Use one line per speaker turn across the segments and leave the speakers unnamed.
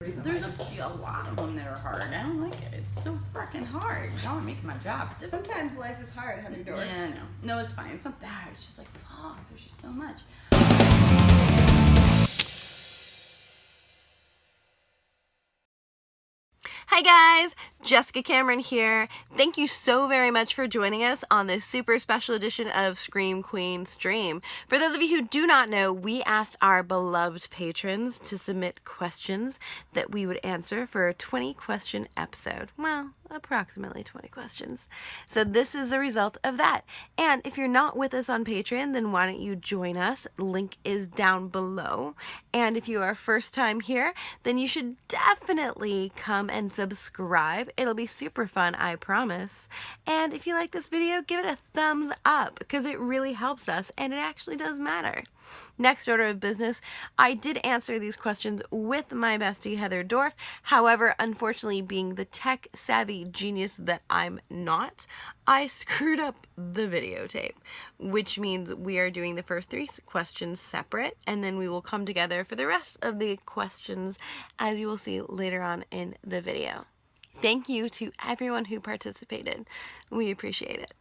There's a lot of them that are hard. I don't like it. It's so freaking hard. Y'all are making my job difficult.
Sometimes life is hard, Heather Dorff.
Yeah, no, it's fine. It's not bad. It's just like, fuck, there's just so much.
Hi guys, Jessica Cameron here. Thank you so very much for joining us on this super special edition of Scream Queen Stream. For those of you who do not know, we asked our beloved patrons to submit questions that we would answer for a 20-question episode. Well, approximately 20 questions. So this is the result of that. And if you're not with us on Patreon, then why don't you join us? The link is down below. And if you are first time here, then you should definitely come and subscribe. It'll be super fun, I promise. And if you like this video, give it a thumbs up because it really helps us and it actually does matter. Next order of business, I did answer these questions with my bestie Heather Dorff. However, unfortunately, being the tech-savvy genius that I'm not, I screwed up the videotape, which means we are doing the first 3 questions separate, and then we will come together for the rest of the questions, as you will see later on in the video. Thank you to everyone who participated. We appreciate it.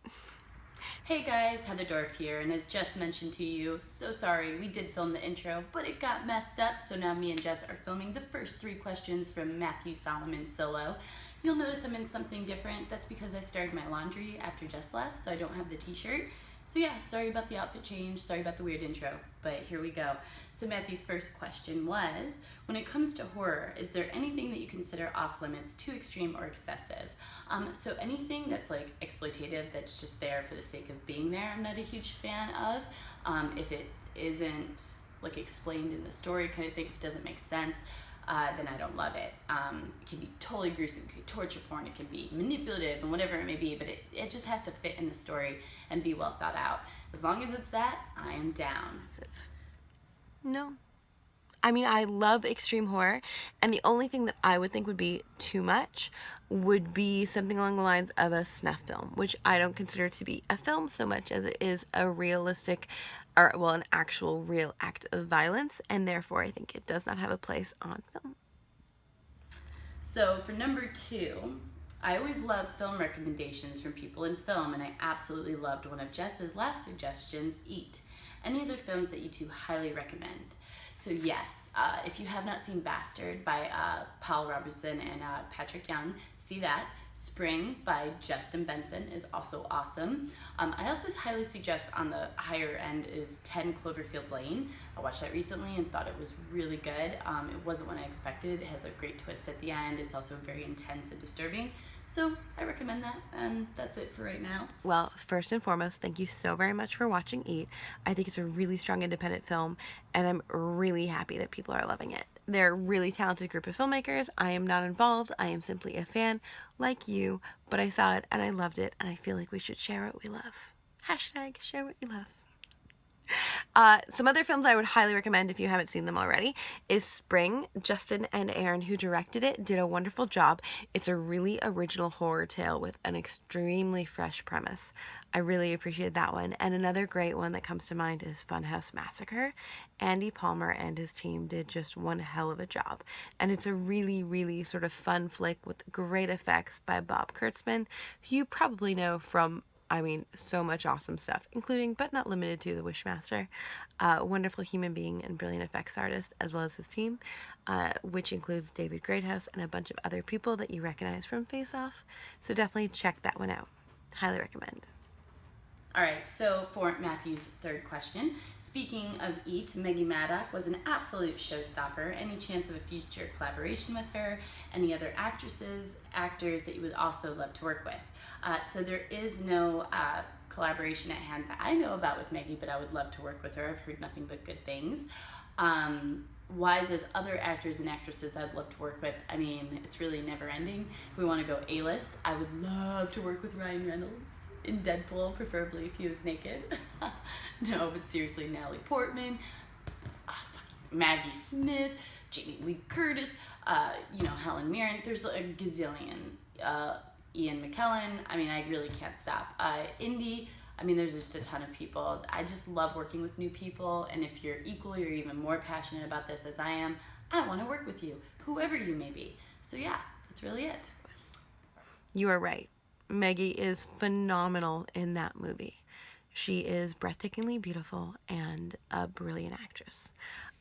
Hey guys, Heather Dorff here, and as Jess mentioned to you, so sorry, we did film the intro, but it got messed up, so now me and Jess are filming the first 3 questions from Matthew Solomon's solo. You'll notice I'm in something different. That's because I started my laundry after Jess left, so I don't have the t-shirt. So yeah, sorry about the outfit change, sorry about the weird intro, but here we go. So Matthew's first question was, when it comes to horror, is there anything that you consider off limits, too extreme or excessive? So anything that's like exploitative, that's just there for the sake of being there, I'm not a huge fan of. If it isn't like explained in the story kind of thing, if it doesn't make sense, then I don't love it. It can be totally gruesome, it can be torture porn, it can be manipulative and whatever it may be, but it just has to fit in the story and be well thought out. As long as it's that, I am down.
No. I mean, I love extreme horror, and the only thing that I would think would be too much would be something along the lines of a snuff film, which I don't consider to be a film so much as it is a realistic, or well, an actual real act of violence, and therefore I think it does not have a place on film.
So for number 2, I always love film recommendations from people in film, and I absolutely loved one of Jess's last suggestions, Eat. Any other films that you two highly recommend? So yes, if you have not seen Bastard by Paul Robeson and Patrick Young, see that. Spring by Justin Benson is also awesome. I also highly suggest on the higher end is 10 Cloverfield Lane. I watched that recently and thought it was really good. It wasn't what I expected. It has a great twist at the end. It's also very intense and disturbing. So I recommend that, and that's it for right now.
Well, first and foremost, thank you so very much for watching Eat. I think it's a really strong independent film, and I'm really happy that people are loving it. They're a really talented group of filmmakers. I am not involved. I am simply a fan like you, but I saw it and I loved it, and I feel like we should share what we love. Hashtag share what you love. Some other films I would highly recommend if you haven't seen them already is Spring. Justin and Aaron, who directed it, did a wonderful job. It's a really original horror tale with an extremely fresh premise. I really appreciated that one. And another great one that comes to mind is Funhouse Massacre. Andy Palmer and his team did just one hell of a job. And it's a really, really sort of fun flick with great effects by Bob Kurtzman, who you probably know from so much awesome stuff, including but not limited to The Wishmaster, wonderful human being and brilliant effects artist, as well as his team, which includes David Greathouse and a bunch of other people that you recognize from Face Off. So definitely check that one out. Highly recommend.
All right, so for Matthew's third question, speaking of Eat, Maggie Maddock was an absolute showstopper. Any chance of a future collaboration with her? Any other actors that you would also love to work with? So there is no collaboration at hand that I know about with Maggie, but I would love to work with her. I've heard nothing but good things. Wise as other actors and actresses I'd love to work with, I mean, it's really never ending. If we want to go A-list, I would love to work with Ryan Reynolds in Deadpool, preferably if he was naked. No, but seriously, Natalie Portman, Maggie Smith, Jamie Lee Curtis, Helen Mirren. There's a gazillion. Ian McKellen. I mean, I really can't stop. Indy. I mean, there's just a ton of people. I just love working with new people, and if you're equally or even more passionate about this as I am, I want to work with you, whoever you may be. So yeah, that's really it.
You are right. Meggie is phenomenal in that movie. She is breathtakingly beautiful and a brilliant actress.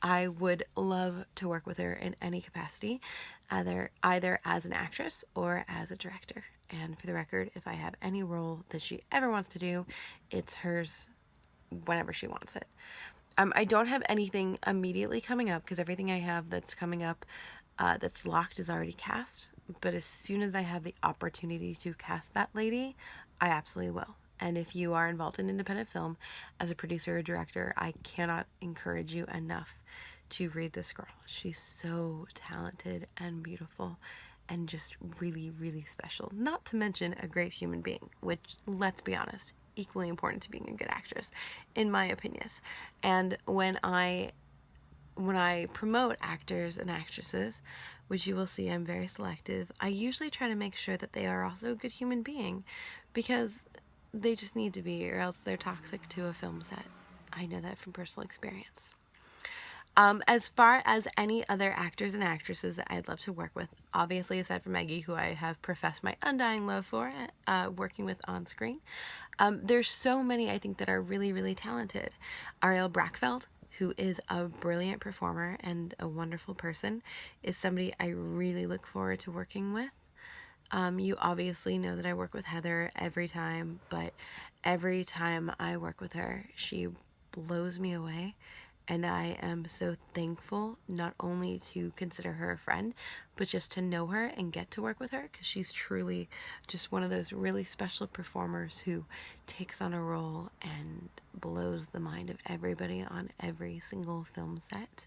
I would love to work with her in any capacity, either as an actress or as a director. And for the record, if I have any role that she ever wants to do, it's hers whenever she wants it. I don't have anything immediately coming up because everything I have that's coming up that's locked is already cast. But as soon as I have the opportunity to cast that lady, I absolutely will. And if you are involved in independent film as a producer or director, I cannot encourage you enough to read this girl. She's so talented and beautiful and just really, really special. Not to mention a great human being, which, let's be honest, equally important to being a good actress, in my opinions. And when I promote actors and actresses, which you will see I'm very selective, I usually try to make sure that they are also a good human being, because they just need to be, or else they're toxic to a film set. I know that from personal experience. As far as any other actors and actresses that I'd love to work with, obviously aside from Meggie, who I have professed my undying love for, working with on screen, there's so many I think that are really, really talented. Ariel Brackfeld, who is a brilliant performer and a wonderful person, is somebody I really look forward to working with. You obviously know that I work with Heather every time, but every time I work with her, she blows me away. And I am so thankful not only to consider her a friend, but just to know her and get to work with her, because she's truly just one of those really special performers who takes on a role and blows the mind of everybody on every single film set.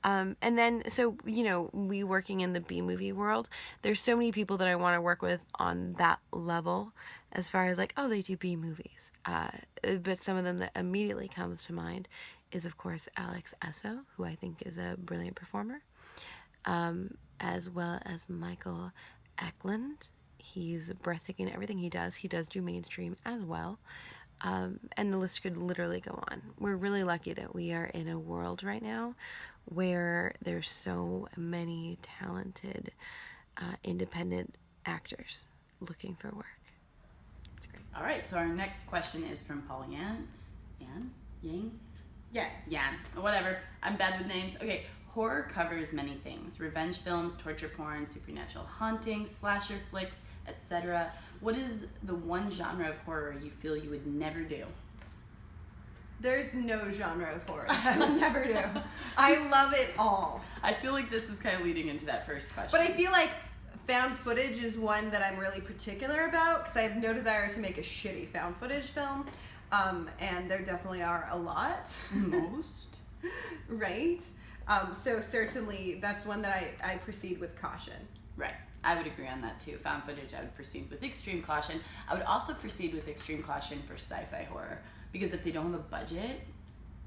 And then, so, you know, we working in the B-movie world, there's so many people that I want to work with on that level, as far as like, oh, they do B-movies. But some of them that immediately comes to mind is, of course, Alex Esso, who I think is a brilliant performer, as well as Michael Eklund. He's breathtaking in everything he does. He does do mainstream as well. And the list could literally go on. We're really lucky that we are in a world right now where there's so many talented independent actors looking for work. It's great.
All right, so our next question is from Paul Yan, whatever. I'm bad with names. Okay, horror covers many things: revenge films, torture porn, supernatural hauntings, slasher flicks, etc. What is the one genre of horror you feel you would never do?
There's no genre of horror I will never do. I love it all.
I feel like this is kind of leading into that first question.
But I feel like found footage is one that I'm really particular about, because I have no desire to make a shitty found footage film. And there definitely are a lot.
Most.
Right? So certainly that's one that I proceed with caution.
Right. I would agree on that too. Found footage, I would proceed with extreme caution. I would also proceed with extreme caution for sci-fi horror, because if they don't have a budget,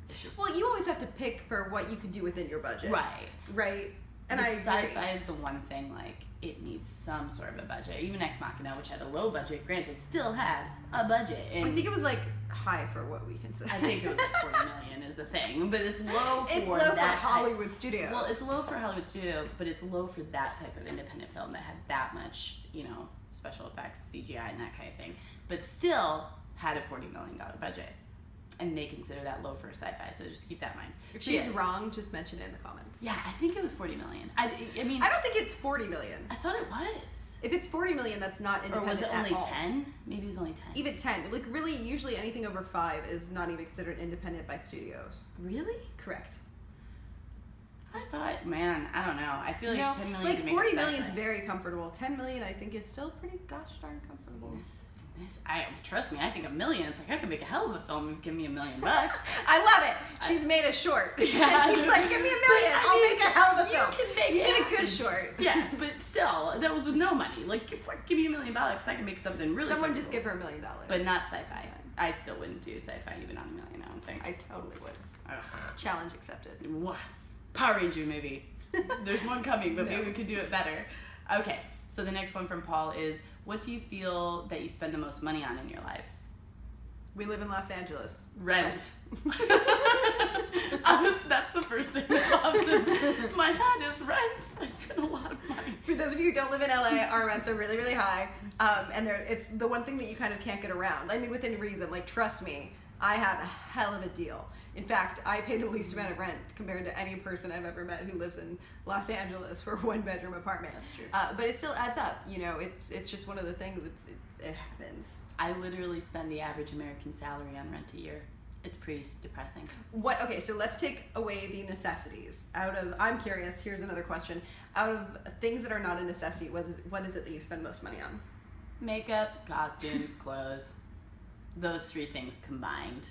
it's just...
Well, you always have to pick for what you can do within your budget.
Right.
Right. And
but
I agree.
Sci-fi is the one thing, like, it needs some sort of a budget. Even Ex Machina, which had a low budget, granted, still had a budget. And
I think it was like high for what we consider.
I think it was like 40 million is the thing, but it's low for
it's low
that
for Hollywood studios.
Well, it's low for Hollywood studio, but it's low for that type of independent film that had that much, you know, special effects, CGI, and that kind of thing, but still had a $40 million budget. And they consider that low for a sci-fi, so just keep that in mind.
If she's wrong, just mention it in the comments.
Yeah, I think it was 40 million. I mean,
I don't think it's 40 million.
I thought it was.
If it's 40 million, that's not independent.
Or was it only
at all.
10? Maybe it was only 10.
Even 10. Like, really, usually anything over 5 is not even considered independent by studios.
Really?
Correct.
I thought, man, I don't know. I feel like 10 million.
Like 40 million is very comfortable. 10 million, I think, is still pretty gosh darn comfortable.
Trust me, I think $1 million. It's like, I could make a hell of a film and give me $1 million.
I love it. She's made a short.
Yeah.
And she's like, give me $1 million. I'll make a hell of a film.
You can make
you did a good short.
Yes, but still, that was with no money. Like, give me $1 million, I can make something really
Someone
comfortable.
just give her $1 million.
But not sci-fi. I still wouldn't do sci-fi even on $1 million, I don't think.
I totally would.
Ugh.
Challenge accepted.
What? Power Ranger movie. There's one coming, but
No.
maybe we could do it better. Okay, so the next one from Paul is, what do you feel that you spend the most money on in your lives?
We live in Los Angeles.
Rent. That's the first thing that pops in my head is rent. I spend a lot of money.
For those of you who don't live in LA, our rents are really, really high. And it's the one thing that you kind of can't get around. I mean, within reason. Like, trust me, I have a hell of a deal. In fact, I pay the least amount of rent compared to any person I've ever met who lives in Los Angeles for a one-bedroom apartment.
That's true.
But it still adds up. You know, it's just one of the things it happens.
I literally spend the average American salary on rent a year. It's pretty depressing.
Okay, so let's take away the necessities. I'm curious, here's another question. Out of things that are not a necessity, what is it that you spend most money on?
Makeup, costumes, clothes. Those three things combined,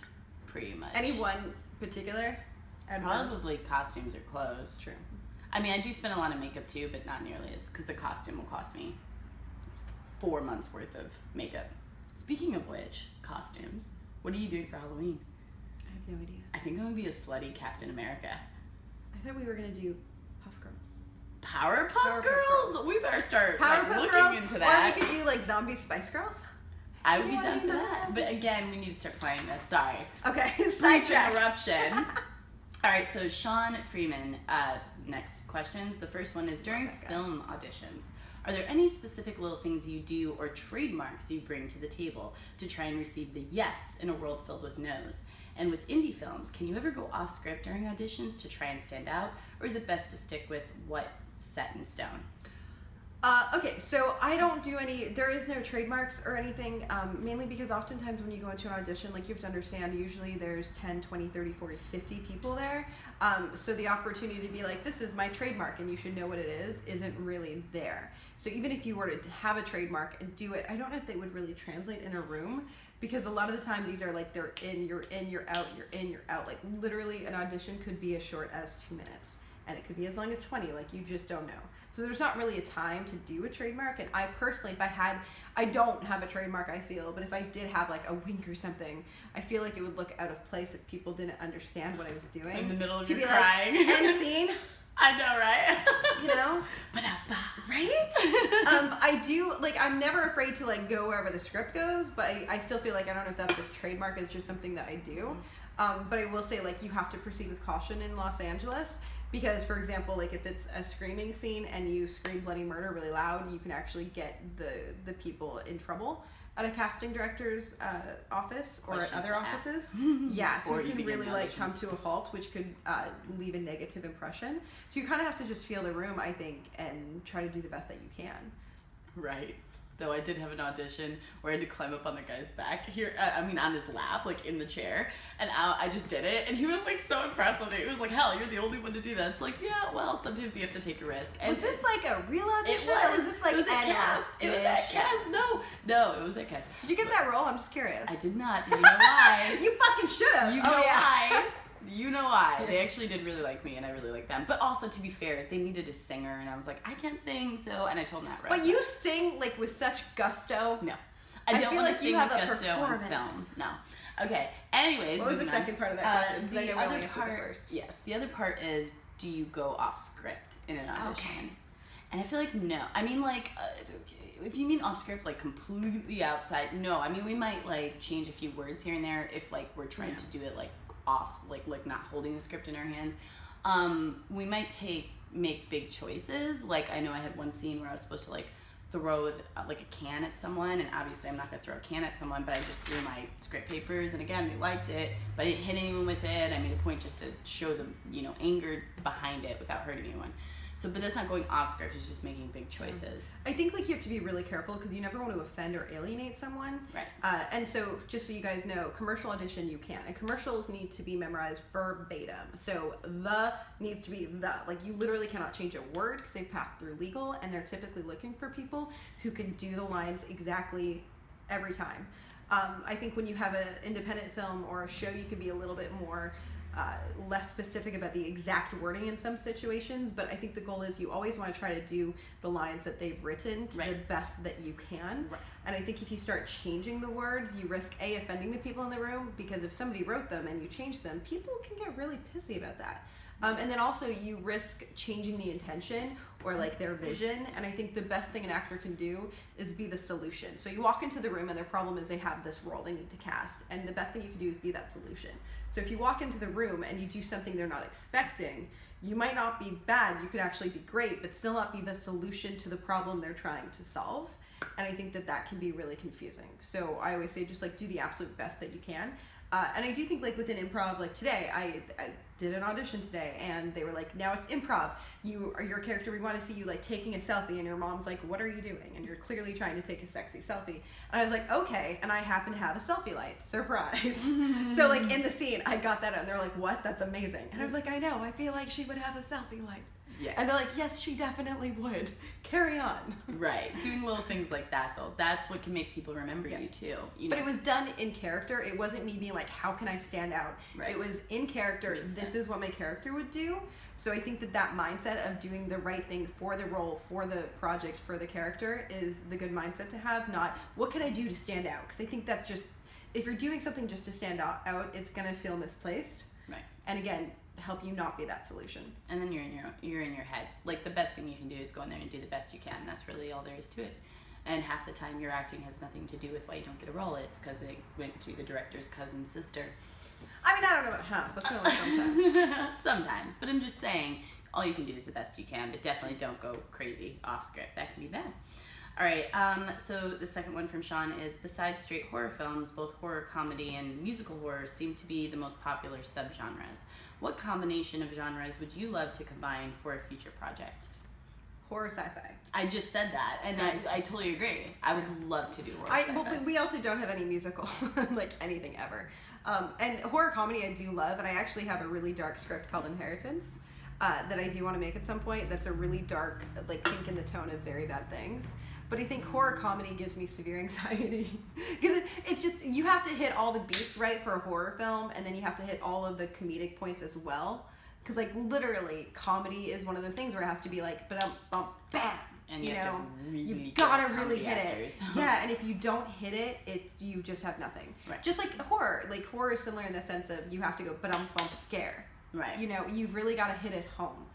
pretty much.
Any one particular?
Probably costumes or clothes.
True.
I mean, I do spend a lot of makeup too, but not nearly as, because the costume will cost me 4 months worth of makeup. Speaking of which, costumes, what are you doing for Halloween?
I have no idea.
I think I'm going to be a slutty Captain America.
I thought we were going to do Puff Girls.
Powerpuff Girls? We better start looking
Girls,
into that.
Or we could do like zombie Spice Girls.
I would be done for that. But again, we need to start playing this. Sorry.
Okay,
Brief
sidetrack.
interruption. All right, so Shawn Freeman, next questions. The first one is, during film auditions, are there any specific little things you do or trademarks you bring to the table to try and receive the yes in a world filled with no's? And with indie films, can you ever go off script during auditions to try and stand out? Or is it best to stick with what's set in stone?
Okay, so I don't do there is no trademarks or anything, mainly because oftentimes when you go into an audition, like, you have to understand, usually there's 10, 20, 30, 40, 50 people there. So the opportunity to be like, this is my trademark and you should know what it is, isn't really there. So even if you were to have a trademark and do it, I don't know if they would really translate in a room, because a lot of the time these are like, they're in, you're out, you're in, you're out. Like, literally an audition could be as short as 2 minutes, and it could be as long as 20, like, you just don't know. So there's not really a time to do a trademark, and I personally, I don't have a trademark, I feel, but if I did have like a wink or something, I feel like it would look out of place if people didn't understand what I was doing.
In the middle of
to
your
be
crying.
Like, end scene.
I know, right?
You know? Right? I do, like, I'm never afraid to like go wherever the script goes, but I still feel like, I don't know if that's just trademark, it's just something that I do. But I will say, like, you have to proceed with caution in Los Angeles. Because, for example, like, if it's a screaming scene and you scream bloody murder really loud, you can actually get the people in trouble at a casting director's office or at other offices. Yeah, so it can really like come to a halt, which could leave a negative impression. So you kind of have to just feel the room, I think, and try to do the best that you can.
Right. Though I did have an audition where I had to climb up on the guy's back on his lap, like in the chair, and I just did it, and he was like so impressed with it. He was like, "Hell, you're the only one to do that." It's like, yeah, well, sometimes you have to take a risk. And
was this like a real audition?
It was.
Or was this like
it was at Cass. It was at Cass. No, it was at Cass.
Did you get that role? I'm just curious.
I did not. You know why?
You fucking should have.
You know why? You know why. They actually did really like me, and I really liked them. But also, to be fair, they needed a singer, and I was like, I can't sing, and I told them that right.
But you sing, like, with such gusto.
No. I don't want to sing with gusto on
performance.
film. No. Okay. Anyways,
what was the second part of that question?
The other part, yes, the other part is, do you go off script in an audition? Okay. And I feel like no. I mean, like, if you mean off script, like completely outside, no. I mean, we might like change a few words here and there if like we're trying to do it like off, like not holding the script in our hands. We might make big choices. Like, I know I had one scene where I was supposed to like throw like a can at someone, and obviously I'm not gonna throw a can at someone, but I just threw my script papers, and again, they liked it, but I didn't hit anyone with it. I made a point just to show them, anger behind it without hurting anyone. So, but that's not going off script, it's just making big choices.
I think, like, you have to be really careful because you never want to offend or alienate someone.
Right.
And so, just so you guys know, commercial audition you can. And commercials need to be memorized verbatim. So, the needs to be the. Like, you literally cannot change a word because they've passed through legal, and they're typically looking for people who can do the lines exactly every time. I think when you have an independent film or a show, you can be a little bit more less specific about the exact wording in some situations, but I think the goal is you always want to try to do the lines that they've written to the best that you can. Right. And I think if you start changing the words, you risk offending the people in the room, because if somebody wrote them and you change them, people can get really pissy about that. And then also you risk changing the intention or like their vision. And I think the best thing an actor can do is be the solution. So you walk into the room and their problem is they have this role they need to cast. And the best thing you can do is be that solution. So if you walk into the room and you do something they're not expecting, you might not be bad, you could actually be great, but still not be the solution to the problem they're trying to solve. And I think that that can be really confusing. So I always say just like do the absolute best that you can. And I do think like within improv, like today, I did an audition today and they were like, now it's improv. You are your character, we want to see you like taking a selfie, and your mom's like, what are you doing? And you're clearly trying to take a sexy selfie. And I was like, okay, and I happen to have a selfie light. Surprise. So like in the scene, I got that and they're like, what? That's amazing. And I was like, I know, I feel like she would have a selfie light.
Yes.
And they're like, yes, she definitely would. Carry on.
Right. Doing little things like that, though, that's what can make people remember you, too. You know?
But it was done in character. It wasn't me being like, how can I stand out?
Right.
It was in character.
Makes
This
sense.
is what my character would do. So I think that mindset of doing the right thing for the role, for the project, for the character is the good mindset to have, not what can I do to stand out? Because I think that's just, if you're doing something just to stand out, it's going to feel misplaced.
Right.
And again, help you not be that solution.
And then you're in your head. Like, the best thing you can do is go in there and do the best you can. That's really all there is to it. And half the time your acting has nothing to do with why you don't get a role. It's because it went to the director's cousin's sister.
I mean, I don't know about half, but certainly sometimes.
Sometimes. But I'm just saying, all you can do is the best you can, but definitely don't go crazy off script. That can be bad. All right, so the second one from Shawn is, besides straight horror films, both horror comedy and musical horror seem to be the most popular subgenres. What combination of genres would you love to combine for a future project?
Horror sci-fi.
I just said that, and I totally agree. I would love to do horror sci-fi.
Well, we also don't have any musical, like anything ever. And horror comedy I do love, and I actually have a really dark script called Inheritance that I do want to make at some point. That's a really dark, like think in the tone of Very Bad Things. But I think horror comedy gives me severe anxiety because it's just, you have to hit all the beats right for a horror film, and then you have to hit all of the comedic points as well. Because like literally, comedy is one of the things where it has to be like, bam,
And you have to really
you've got to really hit
actors.
it. Yeah, and if you don't hit it, you just have nothing.
Right.
Just like horror. Like horror is similar in the sense of you have to go bump scare.
Right.
You know, you've really got to hit it home.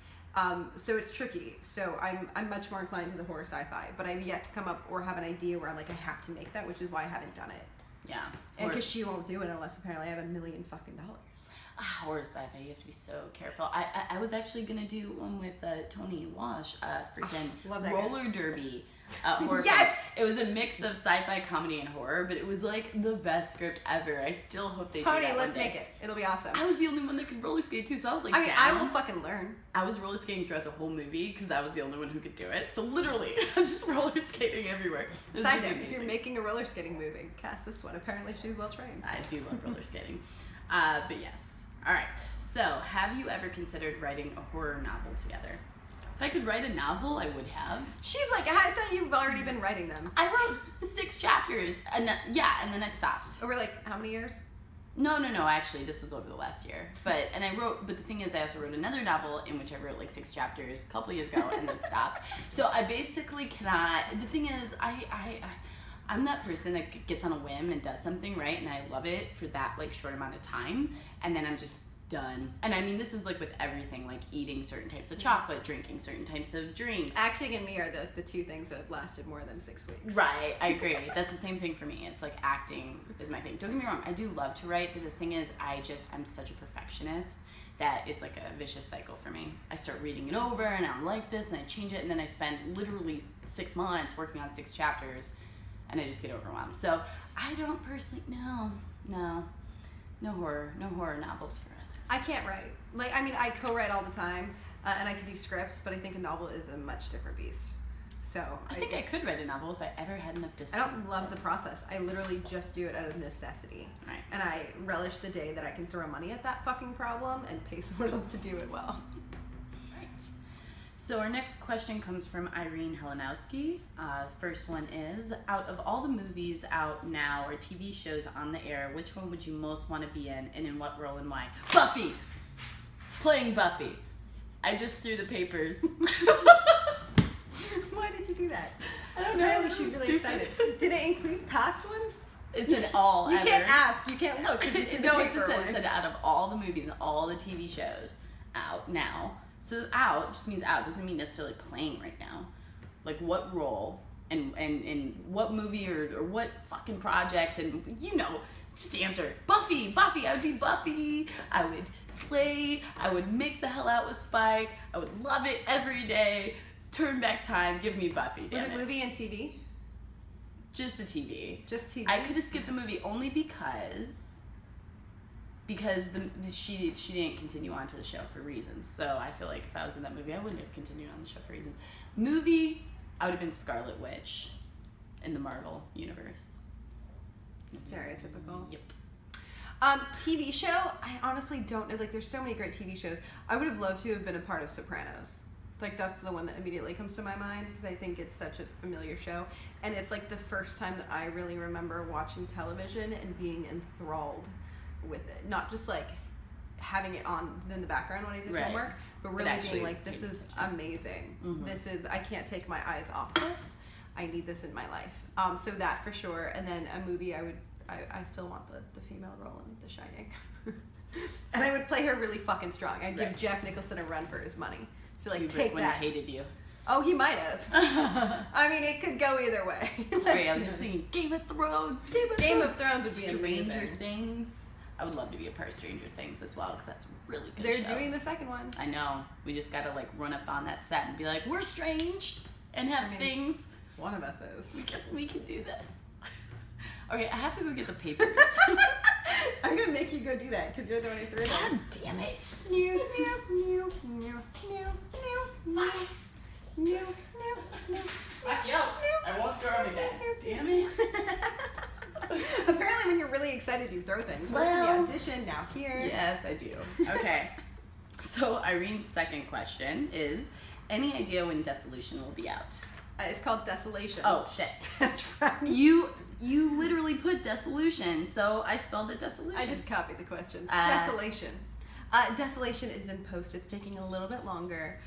So it's tricky. So I'm much more inclined to the horror sci-fi, but I've yet to come up or have an idea where I'm like, I have to make that, which is why I haven't done it.
Yeah.
And because she won't do it unless apparently I have $1 million fucking dollars.
Horror sci-fi, you have to be so careful. I was actually gonna do one with Tony Wash, freaking
love that
roller derby horror.
Yes!
Film. It was a mix of sci-fi, comedy, and horror, but it was like the best script ever. I still hope they do
Tony,
that
let's
one day.
make it. It'll be awesome.
I was the only one that could roller skate too, so I was like,
I mean,
down.
I will fucking learn.
I was roller skating throughout the whole movie because I was the only one who could do it. So literally, I'm just roller skating everywhere. It was
Side
really
note, if you're
amazing.
making a roller skating movie, cast this one. Apparently she's well trained.
I do love roller skating. But yes. All right. So, have you ever considered writing a horror novel together? If I could write a novel, I would have.
She's like, I thought you've already been writing them.
I wrote 6 chapters, and then I stopped.
Over like how many years?
No. Actually, this was over the last year. But the thing is, I also wrote another novel in which I wrote like 6 chapters a couple years ago and then stopped. So I basically cannot. The thing is, I'm that person that gets on a whim and does something, right? And I love it for that like short amount of time, and then I'm just done. And I mean, this is like with everything, like eating certain types of chocolate, drinking certain types of drinks.
Acting and me are the two things that have lasted more than 6 weeks.
Right, I agree. That's the same thing for me. It's like acting is my thing. Don't get me wrong, I do love to write, but the thing is, I'm such a perfectionist that it's like a vicious cycle for me. I start reading it over and I'm like this and I change it, and then I spend literally 6 months working on 6 chapters and I just get overwhelmed. So I don't personally, no horror novels for us.
I can't write. Like, I mean, I co-write all the time, and I could do scripts, but I think a novel is a much different beast. So
I think I could write a novel if I ever had enough
I
discipline.
don't love the process. I literally just do it out of necessity.
Right.
And I relish the day that I can throw money at that fucking problem and pay someone else to do it well.
Right. So our next question comes from Irene Helenowski. First one is, out of all the movies out now or TV shows on the air, which one would you most want to be in, and in what role and why? Buffy! Playing Buffy. I just threw the papers.
Why did you do that?
I don't know.
Apparently
that
she's
was
really
stupid.
excited. Did it include past ones?
It's an all
You
ever.
can't ask. You can't look. 'cause you threw
No,
the
it
paper
just
away.
said out of all the movies and all the TV shows, out now. So out just means out, doesn't mean necessarily playing right now. Like what role and what movie or what fucking project, and just answer. Buffy, I would be Buffy. I would slay. I would make the hell out with Spike. I would love it every day. Turn back time, give me Buffy.
Was
Damn
it movie and TV?
Just the TV.
Just TV.
I could have skipped the movie only because she didn't continue on to the show for reasons. So I feel like if I was in that movie, I wouldn't have continued on the show for reasons. Movie, I would have been Scarlet Witch in the Marvel universe.
Stereotypical.
Yep.
TV show, I honestly don't know. Like, there's so many great TV shows. I would have loved to have been a part of Sopranos. Like, that's the one that immediately comes to my mind because I think it's such a familiar show. And it's like the first time that I really remember watching television and being enthralled with it. Not just like having it on in the background when I did homework, but really being like, this is amazing. Mm-hmm. This is, I can't take my eyes off this. I need this in my life. So that for sure. And then a movie, I still want the female role in The Shining. And I would play her really fucking strong. I'd give Jack Nicholson a run for his money. Be like, take
when
that.
He hated you.
Oh, he might have. I mean, it could go either way.
Sorry, I was just thinking Game of Thrones.
Game of Thrones would be
Stranger
amazing.
Things. I would love to be a part of Stranger Things as well because that's a really good
They're
show.
doing the second one.
I know. We just gotta like run up on that set and be like, we're strange and have things.
One of us is.
We can do this. Okay, I have to go get the papers.
I'm gonna make you go do that because you're the one who threw it.
God damn it.
Mew, mew, mew, mew, mew, mew, mew, mew.
Fuck you. I won't throw them again. Damn it.
Apparently when you're really excited you throw things. First in the audition, now here.
Yes, I do. Okay. So Irene's second question is, any idea when Dissolution will be out?
It's called Desolation.
Oh, shit.
Best friend.
You literally put Dissolution, so I spelled it Dissolution.
I just copied the questions. Desolation. Desolation is in post. It's taking a little bit longer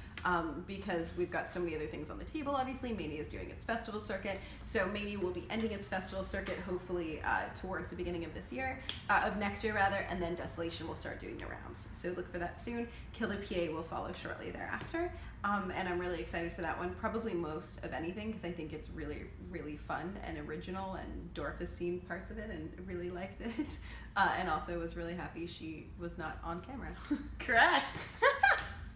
because we've got so many other things on the table, obviously. Mania is doing its festival circuit. So Mania will be ending its festival circuit hopefully towards the beginning of this year, of next year rather, and then Desolation will start doing the rounds. So look for that soon. Killer PA will follow shortly thereafter. And I'm really excited for that one, probably most of anything, because I think it's really, really fun and original, and Dorff has seen parts of it and really liked it. And also was really happy she was not on camera.
Correct.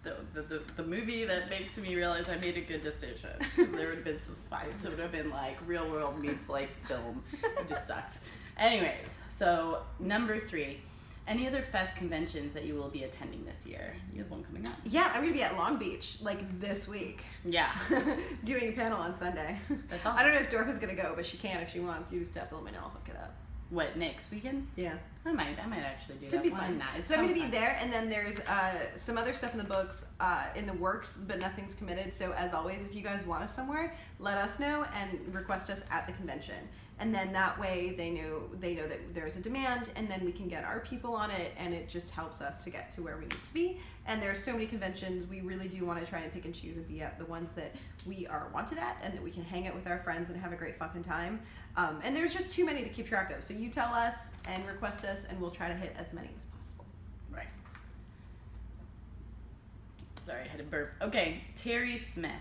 The movie that makes me realize I made a good decision, because there would have been some fights. It would have been like real world meets like film. It just sucked. Anyways, so number 3. Any other fest conventions that you will be attending this year? You have one coming up.
Yeah, I'm going to be at Long Beach, like, this week.
Yeah.
Doing a panel on Sunday.
That's awesome.
I don't know if Dorff is going to go, but she can if she wants. You just have to let me know. I'll hook it up.
What, next weekend?
Yeah.
I might actually do
Could
that.
be
Why
fun.
not? It's
so I'm going to
fun.
be there, and then there's some other stuff in the books, in the works, but nothing's committed. So as always, if you guys want us somewhere, let us know and request us at the convention. And then that way they know that there's a demand, and then we can get our people on it, and it just helps us to get to where we need to be. And there's so many conventions, we really do want to try and pick and choose and be at the ones that we are wanted at, and that we can hang out with our friends and have a great fucking time. And there's just too many to keep track of. So you tell us and request us, and we'll try to hit as many as possible.
Right. Sorry, I had a burp. Okay, Terry Smith.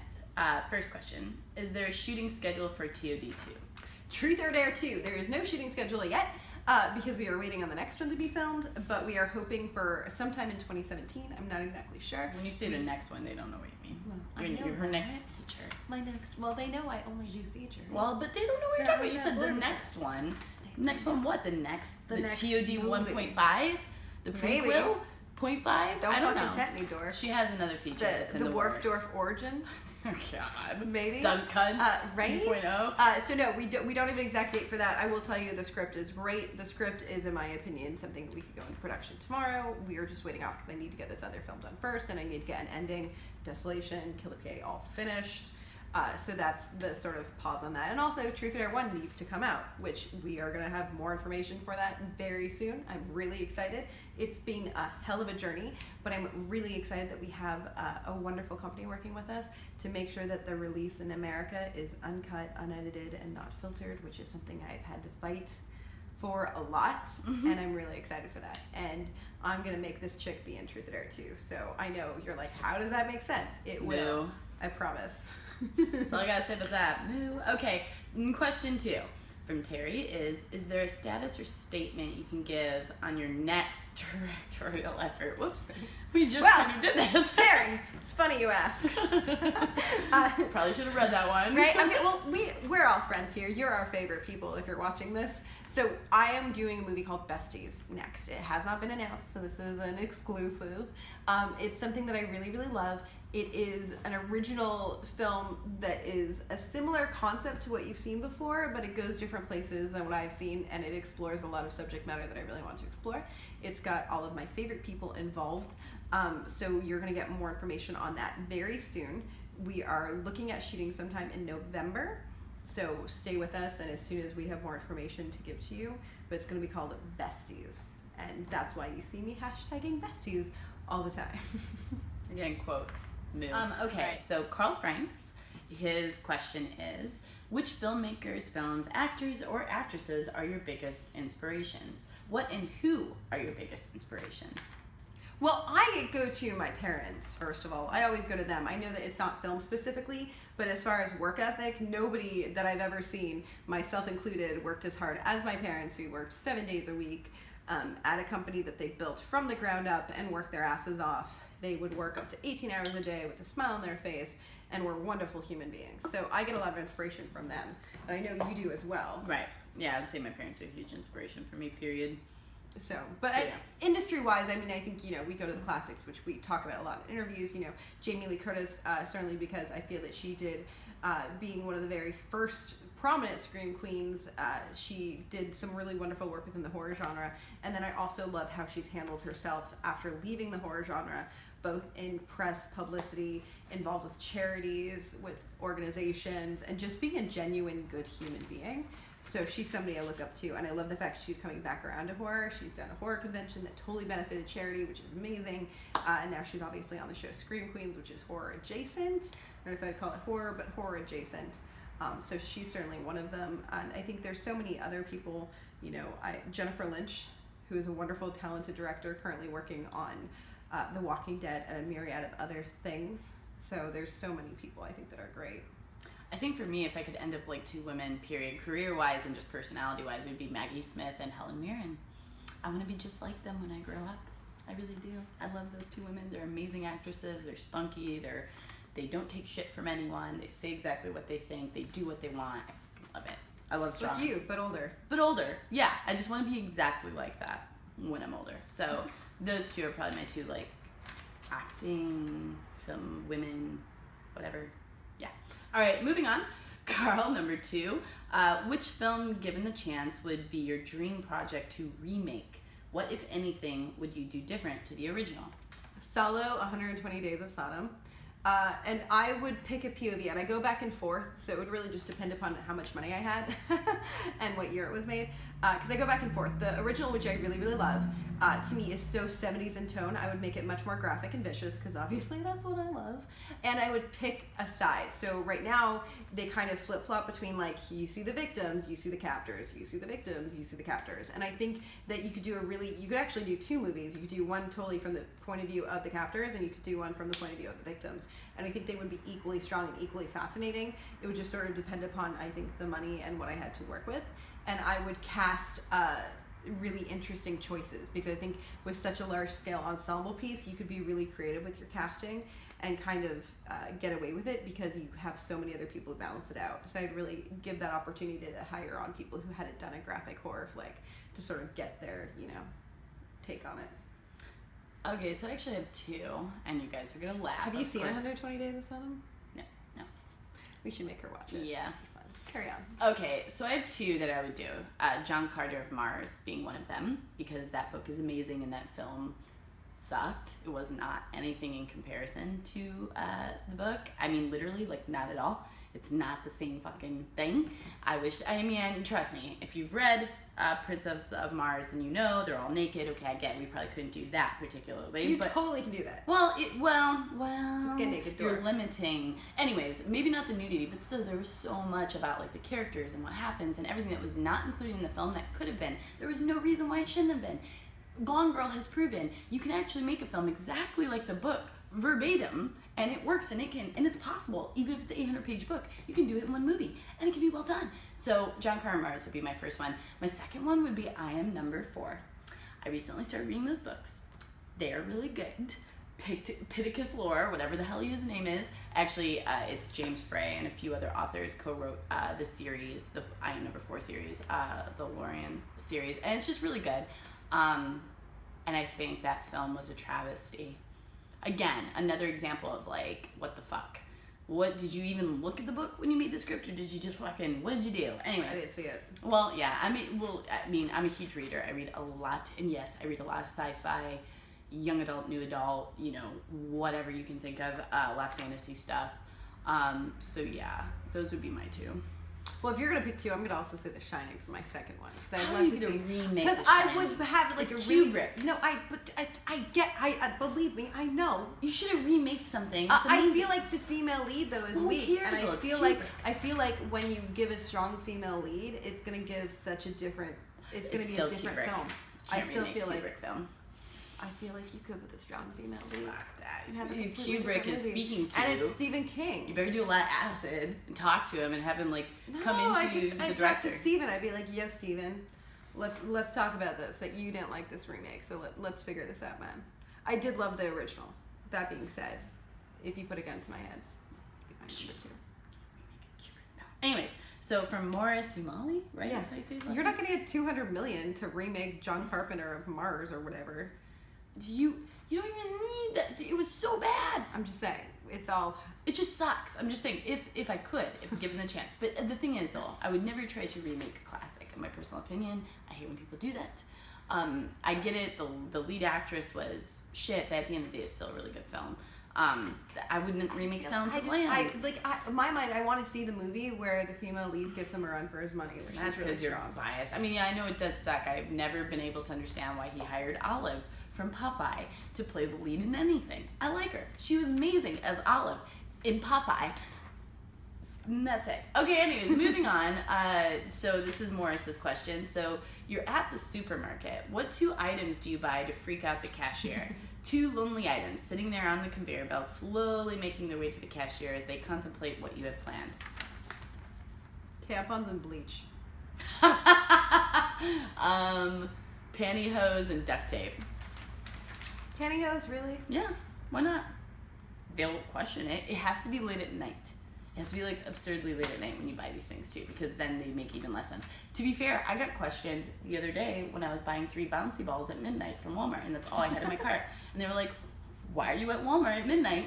First question. Is there a shooting schedule for TOD2?
Truth or Dare 2. There is no shooting schedule yet because we are waiting on the next one to be filmed, but we are hoping for sometime in 2017. I'm not exactly sure.
When you say the next one, they don't know what you mean.
Well,
You're her next feature.
My next. Well, they know I only do features.
Well, but they don't know what you're talking about. You said the next one. Next one what? The next TOD 1.5? The prequel? 0.5? I don't know.
Tempt me, Dorff.
She has another feature that's in the
Wharf
works.
Dorff origin.
Oh God.
Maybe.
Stunt Cunt
right?
2.0.
So no, we don't have an exact date for that. I will tell you the script is great. The script is, in my opinion, something that we could go into production tomorrow. We are just waiting off because I need to get this other film done first, and I need to get an ending, Desolation, Killer PA all finished. So that's the sort of pause on that. And also, Truth or Dare 1 needs to come out, which we are going to have more information for that very soon. I'm really excited. It's been a hell of a journey, but I'm really excited that we have a wonderful company working with us to make sure that the release in America is uncut, unedited, and not filtered, which is something I've had to fight for a lot, and I'm really excited for that. And I'm gonna make this chick be in Truth or Dare too. So I know you're like, how does that make sense? It will. I promise.
That's all I gotta say about that. Moo. Okay, question 2 from Terry is there a status or statement you can give on your next directorial effort? Whoops, we just kind of did this.
Terry, it's funny you ask.
Probably should have read that one.
Right? I mean, well, we're all friends here. You're our favorite people if you're watching this. So I am doing a movie called Besties next. It has not been announced, so this is an exclusive. It's something that I really, really love. It is an original film that is a similar concept to what you've seen before, but it goes different places than what I've seen, and it explores a lot of subject matter that I really want to explore. It's got all of my favorite people involved, so you're going to get more information on that very soon. We are looking at shooting sometime in November, so stay with us, and as soon as we have more information to give to you, but it's going to be called Besties, and that's why you see me hashtagging Besties all the time.
Again, quote. Okay, so Karl Franks, his question is, which filmmakers, films, actors, or actresses are your biggest inspirations? What and who are your biggest inspirations?
Well, I go to my parents, first of all. I always go to them. I know that it's not film specifically, but as far as work ethic, nobody that I've ever seen, myself included, worked as hard as my parents, who worked 7 days a week at a company that they built from the ground up and worked their asses off. They would work up to 18 hours a day with a smile on their face and were wonderful human beings. So I get a lot of inspiration from them, and I know you do as well.
Right. Yeah, I'd say my parents are a huge inspiration for me, period.
Industry-wise, I mean, I think, we go to the classics, which we talk about a lot in interviews. Jamie Lee Curtis, certainly because I feel that she did, being one of the very first prominent scream queens, she did some really wonderful work within the horror genre. And then I also love how she's handled herself after leaving the horror genre, both in press, publicity, involved with charities, with organizations, and just being a genuine good human being. So she's somebody I look up to, and I love the fact she's coming back around to horror. She's done a horror convention that totally benefited charity, which is amazing. And now she's obviously on the show Scream Queens, which is horror adjacent. I don't know if I'd call it horror, but horror adjacent. So she's certainly one of them. And I think there's so many other people, Jennifer Lynch, who is a wonderful, talented director, currently working on The Walking Dead and a myriad of other things. So there's so many people I think that are great.
I think for me, if I could end up like two women, period, career-wise and just personality-wise, it would be Maggie Smith and Helen Mirren. I want to be just like them when I grow up. I really do. I love those two women. They're amazing actresses. They're spunky. They don't take shit from anyone. They say exactly what they think. They do what they want. I love it. I love strong.
Like you, but older.
But older. Yeah. I just want to be exactly like that when I'm older. So those two are probably my two, like, acting, film, women, whatever. Yeah. All right, moving on. Karl, number 2. Which film, given the chance, would be your dream project to remake? What, if anything, would you do different to the original?
Solo, 120 Days of Sodom. And I would pick a POV, and I go back and forth, so it would really just depend upon how much money I had and what year it was made. Because I go back and forth. The original, which I really, really love, to me is so 70s in tone. I would make it much more graphic and vicious, because obviously that's what I love. And I would pick a side. So right now, they kind of flip-flop between, like, you see the victims, you see the captors, you see the victims, you see the captors. And I think that you could actually do 2 movies. You could do one totally from the point of view of the captors, and you could do one from the point of view of the victims. And I think they would be equally strong and equally fascinating. It would just sort of depend upon, I think, the money and what I had to work with. And I would cast really interesting choices, because I think with such a large scale ensemble piece, you could be really creative with your casting and kind of get away with it, because you have so many other people to balance it out. So I'd really give that opportunity to hire on people who hadn't done a graphic horror flick to sort of get their, take on it.
Okay, so I actually have 2, and you guys are going to laugh.
Have you seen 120 Days of Sodom?
No.
We should make her watch it.
Yeah.
Carry on.
Okay, so I have 2 that I would do. John Carter of Mars being one of them, because that book is amazing and that film sucked. It was not anything in comparison to the book. I mean, literally, like, not at all. It's not the same fucking thing. And trust me, if you've read Princess of Mars, then you know they're all naked. Okay, I get it. We probably couldn't do that particularly.
But totally can do that.
Well,
just get naked.
You're limiting. Anyways, maybe not the nudity, but still, there was so much about like the characters and what happens and everything that was not included in the film that could have been. There was no reason why it shouldn't have been. Gone Girl has proven you can actually make a film exactly like the book, verbatim, and it works, and it's possible. Even if it's an 800-page book, you can do it in one movie, and it can be well done. So John Carter Mars would be my first one. My second one would be I Am Number 4. I recently started reading those books. They are really good. Pittacus Lore, whatever the hell his name is. Actually, it's James Frey and a few other authors co-wrote the series, the I Am Number 4 series, the Lorian series, and it's just really good. And I think that film was a travesty. Again, another example of like, what the fuck? What, did you even look at the book when you made the script, or did you just fucking, what did you do? Anyways.
I didn't see it.
Well, yeah, I mean, I'm a huge reader. I read a lot, and yes, I read a lot of sci-fi, young adult, new adult, you know, whatever you can think of, a lot of fantasy stuff. So yeah, those would be my two.
Well, if you're gonna pick two, I'm gonna also say The Shining for my second one, because I'd
How
love
are
to
you gonna
see.
remake
Because
The
I
Shining?
would have like
It's
a really
Kubrick.
no. Believe me, I know.
You should have remade something. It's
I
amazing.
feel like the female lead though is
Who
weak,
cares,
and
though?
I
It's
feel like when you give a strong female lead, it's gonna give such a different. It's gonna be
still
a different
Kubrick.
film. I
Can't
still
remake
feel like
Kubrick film.
I feel like you could with a strong female lead.
Fuck that.
And have a completely
Kubrick
different
is
movie.
speaking to
and
you.
it's Stephen King.
You better do a lot of acid and talk to him and have him like come
I
into the
talked
director.
to Steven. I'd be like, "Yo, Steven, let's talk about this. That you didn't like this remake, so let's figure this out, man." I did love the original. That being said, if you put a gun to my head, it'd be my number two.
Anyways, so from Morris Umali, right?
Yeah.
That's how you say his last
You're
name?
not gonna get $200 million to remake John Carpenter of Mars or whatever.
You don't even need that. It was so bad.
I'm just saying, it's all.
It just sucks. I'm just saying, if I could, if given the chance. But the thing is, though, I would never try to remake a classic. In my personal opinion, I hate when people do that. I get it. The lead actress was shit, but at the end of the day, it's still a really good film. I wouldn't remake Silence of the Lambs.
In my mind, I want to see the movie where the female lead gives him a run for his money. Which
That's
is really
because you're
strong.
biased. I mean, yeah, I know it does suck. I've never been able to understand why he hired Olive from Popeye to play the lead in anything. I like her. She was amazing as Olive in Popeye. And that's it. Okay, anyways, moving on. So this is Morris's question. So you're at the supermarket. What 2 items do you buy to freak out the cashier? 2 lonely items sitting there on the conveyor belt, slowly making their way to the cashier as they contemplate what you have planned.
Tampons and bleach.
Pantyhose and duct tape.
Pantyhose, really?
Yeah, why not? They'll question it. It has to be late at night. It has to be like absurdly late at night when you buy these things too, because then they make even less sense. To be fair, I got questioned the other day when I was buying 3 bouncy balls at midnight from Walmart, and that's all I had in my cart. And they were like, "Why are you at Walmart at midnight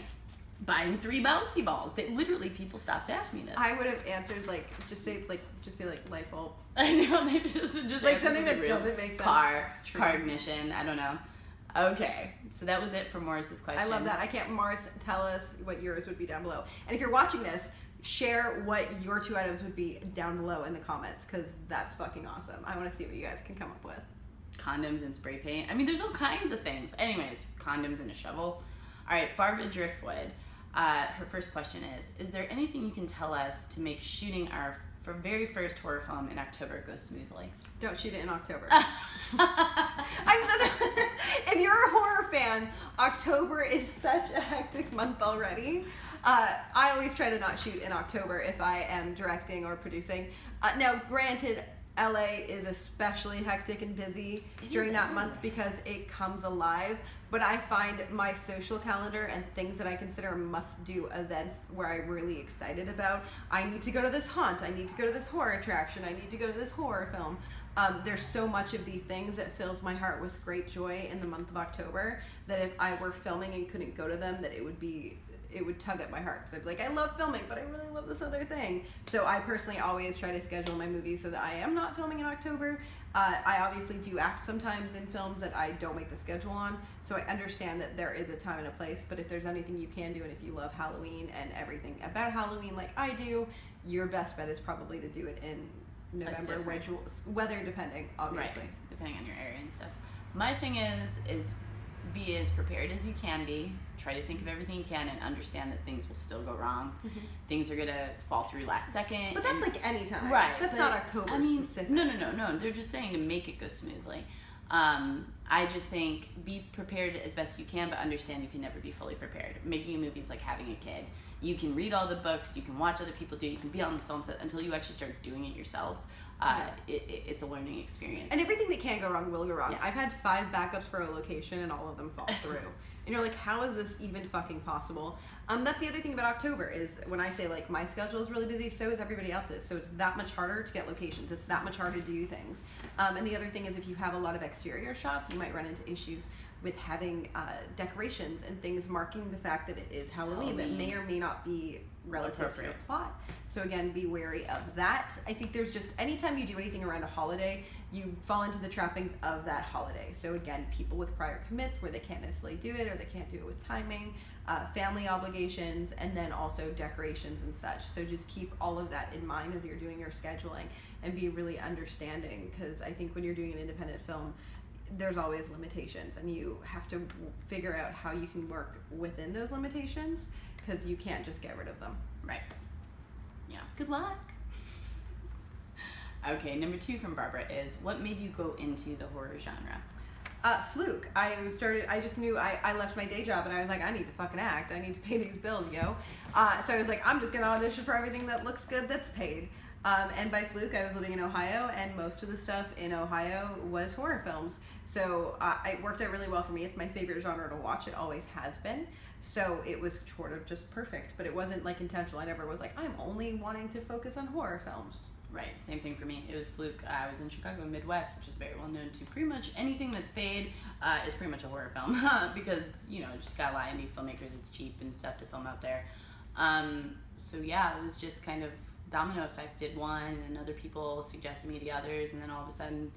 buying 3 bouncy balls?" They literally, people stopped to ask me this.
I would have answered just be like light bulb.
I know, they just
Like
answered
something that
real
doesn't make sense.
Car
True.
ignition. I don't know. Okay, so that was it for Morris's question.
I love that. I can't, Morris, tell us what yours would be down below. And if you're watching this, share what your 2 items would be down below in the comments, because that's fucking awesome. I want to see what you guys can come up with.
Condoms and spray paint. I mean, there's all kinds of things. Anyways, condoms and a shovel. All right, Barbara Driftwood. Her first question is there anything you can tell us to make shooting our very first horror film in October go smoothly?
Don't shoot it in October. If you're a horror fan, October is such a hectic month already. I always try to not shoot in October if I am directing or producing. Now, granted, LA is especially hectic and busy during that month because it comes alive. But I find my social calendar and things that I consider must-do events where I'm really excited about. I need to go to this haunt. I need to go to this horror attraction. I need to go to this horror film. There's so much of these things that fills my heart with great joy in the month of October that if I were filming and couldn't go to them, that it would be it would tug at my heart because I'd be like, I love filming, but I really love this other thing. So I personally always try to schedule my movies so that I am not filming in October. I obviously do act sometimes in films that I don't make the schedule on, so I understand that there is a time and a place, but if there's anything you can do, and if you love Halloween and everything about Halloween like I do, your best bet is probably to do it in November, weather depending, obviously.
Right, depending on your area and stuff. My thing is be as prepared as you can be. Try to think of everything you can and understand that things will still go wrong. Mm-hmm. Things are going to fall through last second.
But that's like any time.
Right.
That's not October specific.
No. They're just saying to make it go smoothly. I just think be prepared as best you can, but understand you can never be fully prepared. Making a movie is like having a kid. You can read all the books, you can watch other people do it, you can be on the film set until you actually start doing it yourself. It's a learning experience.
And everything that can go wrong will go wrong.
Yeah.
I've had 5 backups for a location and all of them fall through. And you're like, how is this even fucking possible? That's the other thing about October is when I say like my schedule is really busy, so is everybody else's. So it's that much harder to get locations. It's that much harder to do things. And the other thing is if you have a lot of exterior shots, you might run into issues with having decorations and things marking the fact that it is Halloween that may or may not be relative to your plot. So again, be wary of that. I think there's just, anytime you do anything around a holiday, you fall into the trappings of that holiday. So again, people with prior commits where they can't necessarily do it or they can't do it with timing, family obligations, and then also decorations and such. So just keep all of that in mind as you're doing your scheduling and be really understanding, because I think when you're doing an independent film, there's always limitations and you have to figure out how you can work within those limitations, because you can't just get rid of them.
Right. Yeah.
Good luck.
Okay, number 2 from Barbara is, what made you go into the horror genre?
Fluke. I just knew I left my day job and I was like, I need to fucking act. I need to pay these bills, yo. So I was like, I'm just going to audition for everything that looks good that's paid. And by fluke, I was living in Ohio, and most of the stuff in Ohio was horror films. So it worked out really well for me. It's my favorite genre to watch. It always has been. So it was sort of just perfect, but it wasn't like intentional. I never was like, I'm only wanting to focus on horror films.
Right, same thing for me. It was fluke. I was in Chicago, Midwest, which is very well known to pretty much anything that's paid is pretty much a horror film because, just got a lot of indie filmmakers. It's cheap and stuff to film out there. So yeah, it was just kind of domino effect. Did one, and other people suggested me to others, and then all of a sudden,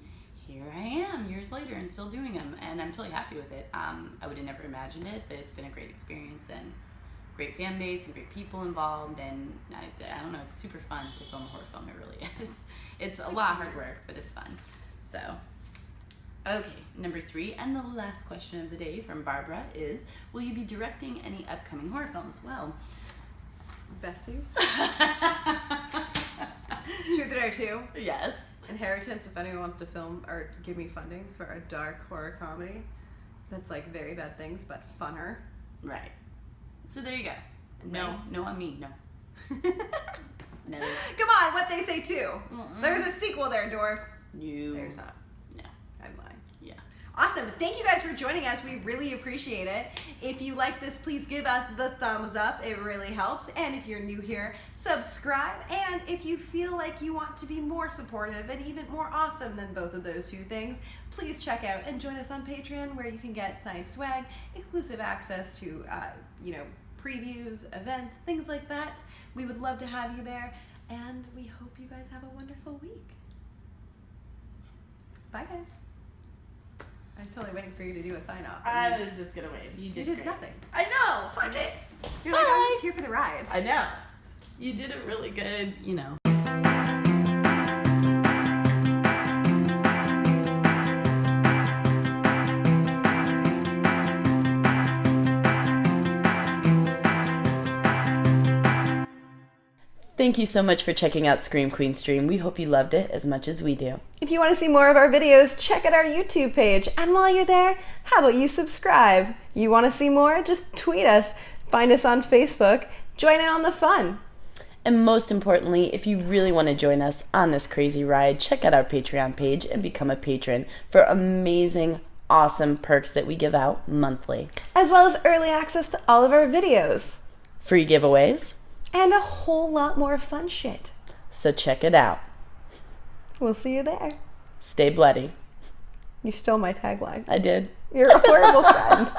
here I am years later and still doing them, and I'm totally happy with it. I would have never imagined it, but it's been a great experience and great fan base and great people involved, and I don't know, it's super fun to film a horror film. It really is. It's a lot of hard work, but it's fun. So, okay, number 3 and the last question of the day from Barbara is, will you be directing any upcoming horror films? Well,
besties. Truth or Dare 2.
Yes.
Inheritance, if anyone wants to film or give me funding for a dark horror comedy that's like very bad things but funner.
Right. So there you go. No on me, no. Never.
Come on, what they say too. There's a sequel there, Dorff. There's not.
No.
I'm lying.
Yeah.
Awesome. Thank you guys for joining us. We really appreciate it. If you like this, please give us the thumbs up. It really helps. And if you're new here, subscribe. And if you feel like you want to be more supportive and even more awesome than both of those 2 things, please check out and join us on Patreon, where you can get signed swag, exclusive access to, previews, events, things like that. We would love to have you there. And we hope you guys have a wonderful week. Bye, guys. I was totally waiting for you to do a sign off.
I was just gonna wait. You did great.
Nothing.
I know. Fuck it.
You're like, I'm just here for the ride.
I know. You did it really good. Thank you so much for checking out Scream Queen Stream. We hope you loved it as much as we do.
If you want to see more of our videos, check out our YouTube page. And while you're there, how about you subscribe? You want to see more? Just tweet us. Find us on Facebook. Join in on the fun.
And most importantly, if you really want to join us on this crazy ride, check out our Patreon page and become a patron for amazing, awesome perks that we give out monthly.
As well as early access to all of our videos.
Free giveaways.
And a whole lot more fun shit.
So check it out.
We'll see you there.
Stay bloody.
You stole my tagline.
I did.
You're a horrible friend.